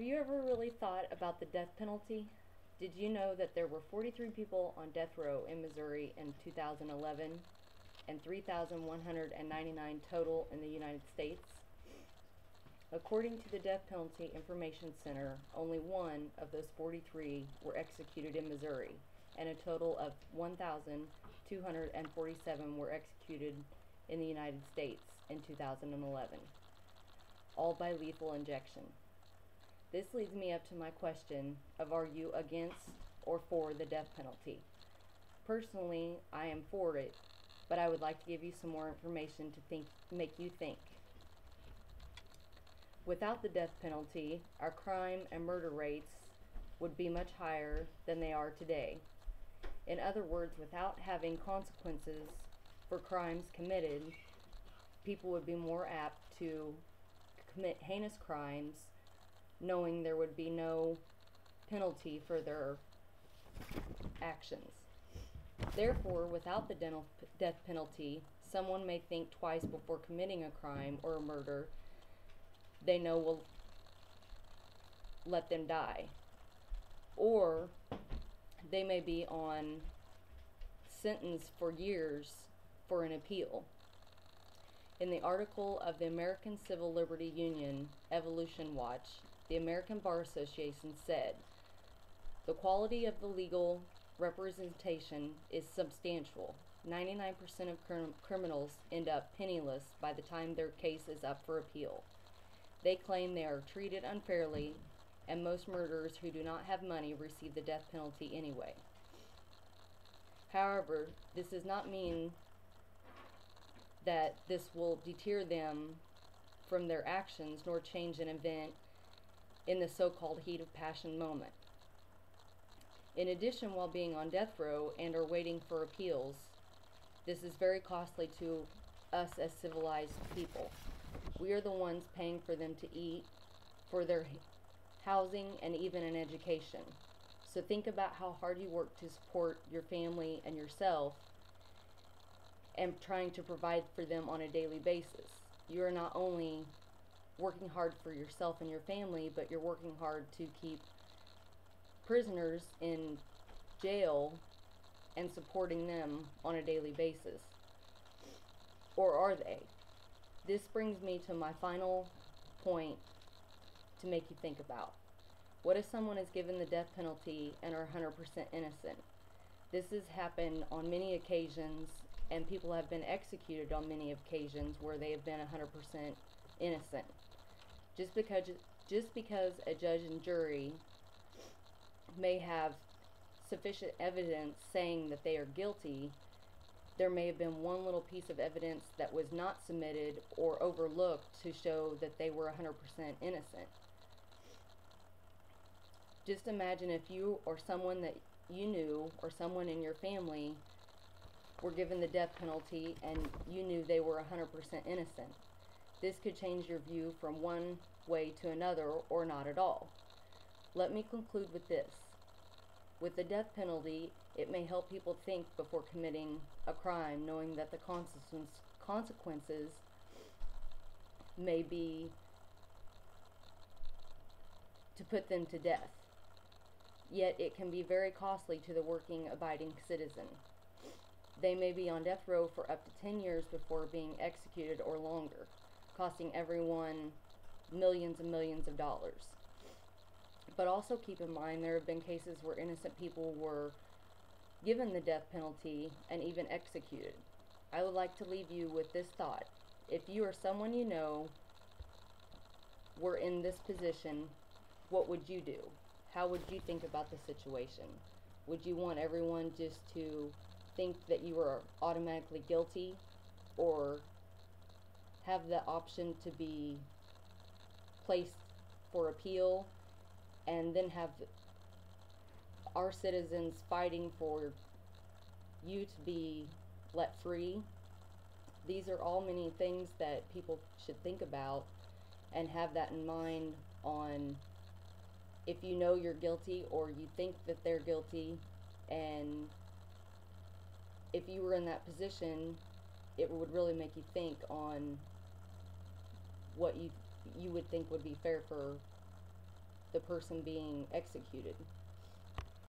Have you ever really thought about the death penalty? Did you know that there were 43 people on death row in Missouri in 2011 and 3,199 total in the United States? According to the Death Penalty Information Center, only one of those 43 were executed in Missouri, and a total of 1,247 were executed in the United States in 2011, all by lethal injection. This leads me up to my question of, are you against or for the death penalty? Personally, I am for it, but I would like to give you some more information to make you think. Without the death penalty, our crime and murder rates would be much higher than they are today. In other words, without having consequences for crimes committed, people would be more apt to commit heinous crimes knowing there would be no penalty for their actions. Therefore, without the death penalty, someone may think twice before committing a crime or a murder they know will let them die. Or they may be on sentence for years for an appeal. In the article of the American Civil Liberty Union, Evolution Watch, the American Bar Association said, "The quality of the legal representation is substantial. 99% of criminals end up penniless by the time their case is up for appeal. They claim they are treated unfairly, and most murderers who do not have money receive the death penalty anyway. However, this does not mean that this will deter them from their actions nor change an event in the so-called heat of passion moment. In addition, while being on death row and or waiting for appeals, this is very costly to us as civilized people. We are the ones paying for them to eat, for their housing, and even an education. So think about how hard you work to support your family and yourself and trying to provide for them on a daily basis. You are not only working hard for yourself and your family, but you're working hard to keep prisoners in jail and supporting them on a daily basis. Or are they? This brings me to my final point to make you think about. What if someone is given the death penalty and are 100% innocent? This has happened on many occasions, and people have been executed on many occasions where they have been 100% innocent. Just because a judge and jury may have sufficient evidence saying that they are guilty, there may have been one little piece of evidence that was not submitted or overlooked to show that they were 100% innocent. Just imagine if you or someone that you knew or someone in your family were given the death penalty and you knew they were 100% innocent. This could change your view from one way to another or not at all. Let me conclude with this. With the death penalty, it may help people think before committing a crime, knowing that the consequences may be to put them to death. Yet it can be very costly to the working, abiding citizen. They may be on death row for up to 10 years before being executed or longer, costing everyone millions and millions of dollars. But also keep in mind there have been cases where innocent people were given the death penalty and even executed. I would like to leave you with this thought. If you or someone you know were in this position, what would you do? How would you think about the situation? Would you want everyone just to think that you were automatically guilty, or have the option to be placed for appeal and then have our citizens fighting for you to be let free? These are all many things that people should think about and have that in mind on if you know you're guilty or you think that they're guilty, and if you were in that position, it would really make you think on what you would think would be fair for the person being executed.